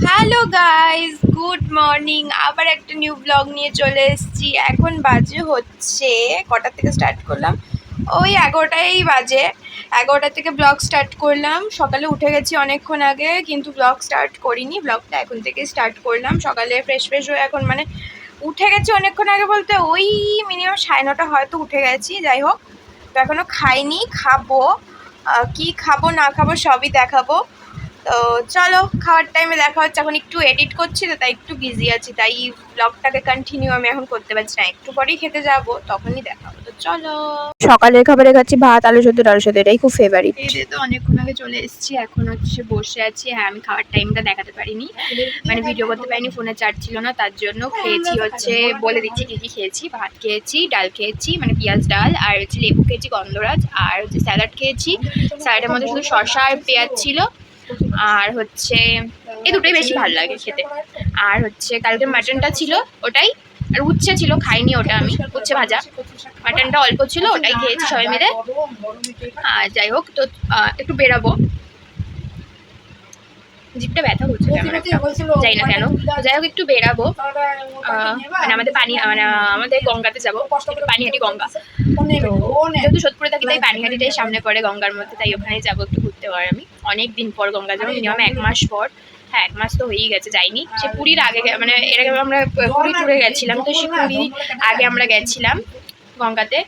Hello guys, good morning. আবার একটা new blog নিয়ে চলে এসেছি। এখন বাজে হচ্ছে কটা থেকে স্টার্ট করলাম, ওই 11টাই বাজে। 11টা থেকে ব্লগ স্টার্ট করলাম। সকালে উঠে গেছি অনেকক্ষণ আগে, কিন্তু ব্লগ স্টার্ট করিনি। ব্লগটা এখন থেকে স্টার্ট করলাম। সকালে ফ্রেশ হয়ে এখন উঠে গেছি অনেকক্ষণ আগে, বলতে ওই মিনিমাম 9:30 হয়তো উঠে গেছি। যাই হোক, তো এখনও খাইনি, খাবো। কি খাবো না খাবো সবই দেখাবো। তো চলো, খাওয়ার টাইমে দেখা হচ্ছে। এখন একটু এডিট করছি, তো তাই একটু বিজি আছি, তাই ব্লগটাকে কন্টিনিউ আমি এখন করতে পারছি না। একটু পরেই খেতে যাব, তখনই দেখা হবে। তো চলো, সকালের খাবারে খাচ্ছি ভাত, আলু সেদ্ধ, ডাল সেদ্ধ, এটাই খুব ফেভারিট। এই তো অনেকক্ষণ আগে চলে এসেছি, এখন হচ্ছে বসে আছি। হ্যাঁ, আমি খাওয়ার টাইমটা দেখাতে পারিনি, মানে ভিডিও করতে পারিনি, ফোনে চার্জ ছিল না, তার জন্য। খেয়েছি হচ্ছে, বলে দিচ্ছি কী কী খেয়েছি। ভাত খেয়েছি, ডাল খেয়েছি, মানে পেঁয়াজ ডাল, আর হচ্ছে লেবু খেয়েছি গন্ধরাজ, আর হচ্ছে স্যালাড খেয়েছি। স্যালাডের মধ্যে শুধু শসা আর পেঁয়াজ ছিল। আর হচ্ছে এই দুটোই বেশি ভালো লাগে খেতে। আর হচ্ছে কালকে মাটনটা ছিল, ওটাই। আর উচ্ছে ছিল, খাইনি ওটা আমি, উচ্ছে ভাজা। মাটনটা অল্প ছিল, ওটাই খেয়েছি সবাই মিলে। আর যাই হোক, তো একটু বেরাবো। জিপটা ব্যথা হচ্ছে যাই না কেন। যাই হোক, একটু বেরাবো। মানে আমাদের মানে আমাদের গঙ্গাতে যাবো, একটু পানিহাটি গঙ্গা। তো যেহেতু সোদপুরে থাকি, তাই পানিহাটিটাই সামনে পড়ে গঙ্গার মধ্যে, তাই ওখানে যাবো একটু ঘুরতে পারি। আমি অনেক দিন পর গঙ্গা যাবো, মিনিমাম 1 মাস পর। হ্যাঁ, 1 মাস তো হয়েই গেছে যাইনি। সে পুরীর আগে, মানে এর আগে আমরা পুরী ট্যুরে গেছিলাম, তো সে পুরী আগে আমরা গেছিলাম গঙ্গাতে।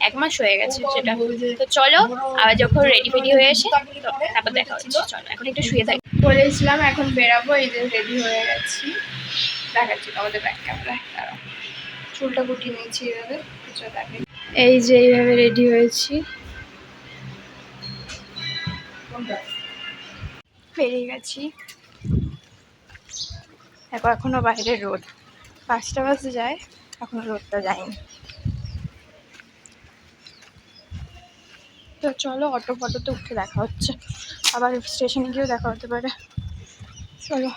1 মাস হয়ে গেছে সেটা। তো চলো, আবার যখন রেডি ফেডি হয়ে এসে তো তারপর দেখা হচ্ছে। চলো, এখন একটু শুয়ে থাকি। বলেছিলাম এখন বেরাবো, এই যে রেডি হয়ে গেছি, দেখাচ্ছি তোমাদের ব্যাক ক্যামেরায়। চুলটা গুটিয়ে নিয়েছি এইভাবে, দেখে। এই যে এইভাবে রেডি হয়েছি, বেরিয়ে গেছি। দেখো, এখনো বাইরে রোদ, 5টা বাজে যায়, এখনো রোদটা যায়নি। তো চলো, ফটোতে উঠে দেখা হচ্ছে, আবার স্টেশনে গিয়েও দেখা হতে পারে। চলো,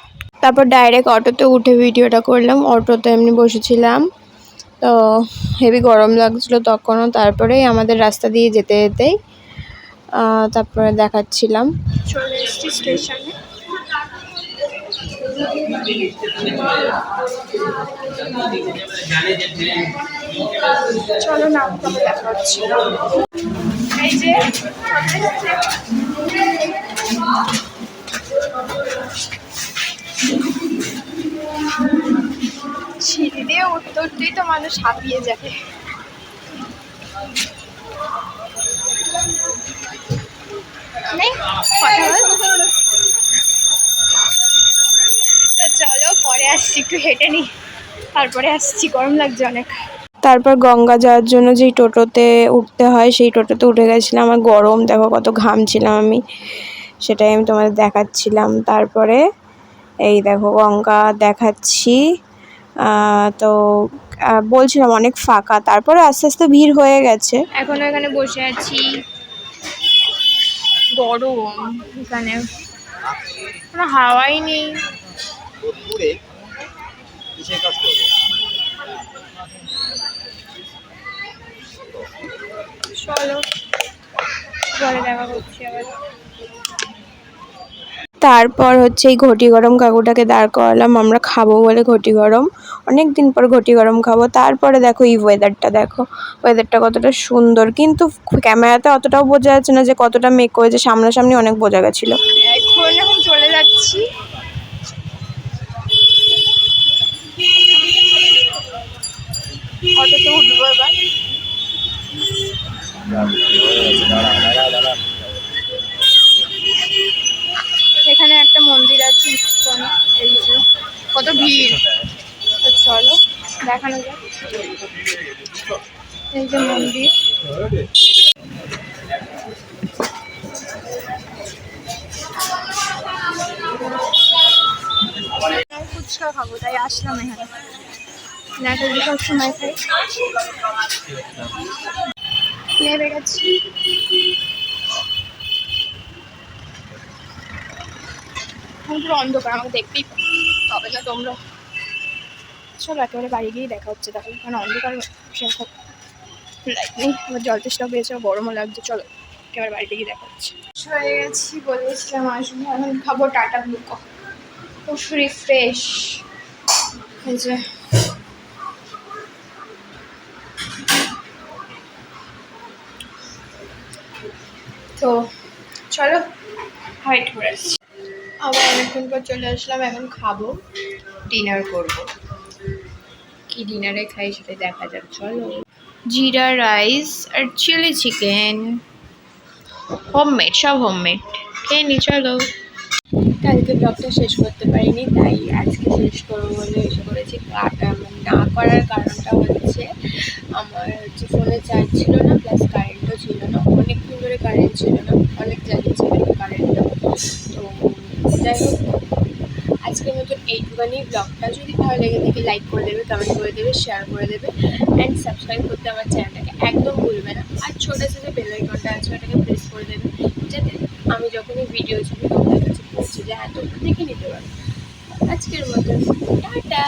তারপর ডাইরেক্ট অটোতে উঠে ভিডিওটা করলাম। অটোতে এমনি বসেছিলাম, তো হেভি গরম লাগছিলো তখনও। তারপরেই আমাদের রাস্তা দিয়ে যেতে যেতেই তারপরে দেখাচ্ছিলাম। চলে এসেছি স্টেশনে। চলো না, তবে দেখা হচ্ছে। এই যে সিঁড়ি দিয়ে উঠতে উঠতেই তো মানুষ হাঁপিয়ে যাবে। তো চলো, পরে আসছি, একটু হেঁটে নি, তারপরে আসছি। গরম লাগছে অনেক। তারপর গঙ্গা যাওয়ার জন্য যেই টোটোতে উঠতে হয়, সেই টোটোতে উঠে গেছিলাম। আমার গরম, দেখো কত ঘামছিলাম আমি, সেটাই আমি তোমাদের দেখাচ্ছিলাম। তারপরে এই দেখো গঙ্গা দেখাচ্ছি। তো বলছিলাম অনেক ফাঁকা, তারপরে আস্তে আস্তে ভিড় হয়ে গেছে। এখন এখানে বসে আছি, গরম, এখানে কোনো হাওয়াই নেই। চলো, পরে দেখা করছি আবার। তারপর হচ্ছে এই ঘটি গরম কাকুটাকে দাঁড় করালাম, আমরা খাবো বলে ঘটি গরম। অনেক দিন পর ঘটি গরম খাবো। তারপরে দেখো এই ওয়েদারটা, দেখো ওয়েদারটা কতটা সুন্দর, কিন্তু ক্যামেরাতে অতটাও বোঝা যাচ্ছে না যে কতটা মেঘ করেছে। সামনাসামনি অনেক বোঝা গেছিলো। এখন চলে যাচ্ছি, অটোতে উঠবো এবার। এখানে একটা মন্দির আছে ইস্কন, এই যে কত ভিড়। তো চলো দেখানো যাক, এই যে মন্দির। ফুচকা খাবো, তাই আসলাম এখানে। নাটক সব সময় খাই, নেমে গেছি। পুরো অন্ধকার, আমাকে দেখতেই হবে না তোমরা। চলো একেবারে বাড়ি গিয়েই দেখা হচ্ছে, তাহলে কারণ অন্ধকার সেরকম লাইট নেই। আমার জল তেষ্টা পেয়েছে, গরমও লাগছে। চলো একেবারে বাড়িতে গিয়ে দেখা হচ্ছে। হয়ে গেছি, বলেছিলাম আসবো, এখন খাবো টাটা গ্লুকো। উফ রিফ্রেশ এই যে তো চলো হাইট করে আসছি। আবার অনেকক্ষণ পর চলে আসলাম, এখন খাবো, ডিনার করব। কি ডিনারে খাই সেটা দেখা যাক, চলো। জিরা রাইস আর চিলি চিকেন, হোমমেড, সব হোমমেড। খেয়ে নি, চলো। কালকে ব্লগটা শেষ করতে পারিনি, তাই আজকে শেষ করবো বলে এসে করেছি। না করার কারণটা হচ্ছে আমার হচ্ছে ফোনে চার্জ ছিল না, প্লাস কারেন্টও ছিল না, অনেকক্ষণ ধরে কারেন্ট ছিল না, অনেক জায়গায় ছিল না কারেন্টটা। তো যাই হোক, আজকের মতন এইটুখানি। ব্লগটা যদি ভালো লেগে থাকে লাইক করে দেবে, কমেন্ট করে দেবে, শেয়ার করে দেবে, অ্যান্ড সাবস্ক্রাইব করতে আমার চ্যানেলটাকে একদম ভুলবে না। আর ছোটো ছোটো বেল আইকনটা আছে, ওটাকে প্রেস করে দেবে, যাতে আমি যখনই ভিডিও ছাড়ি তোমাদের কাছে পৌঁছে যায়, তোমরা দেখে নিতে পারো। আজকের মতন টাটা।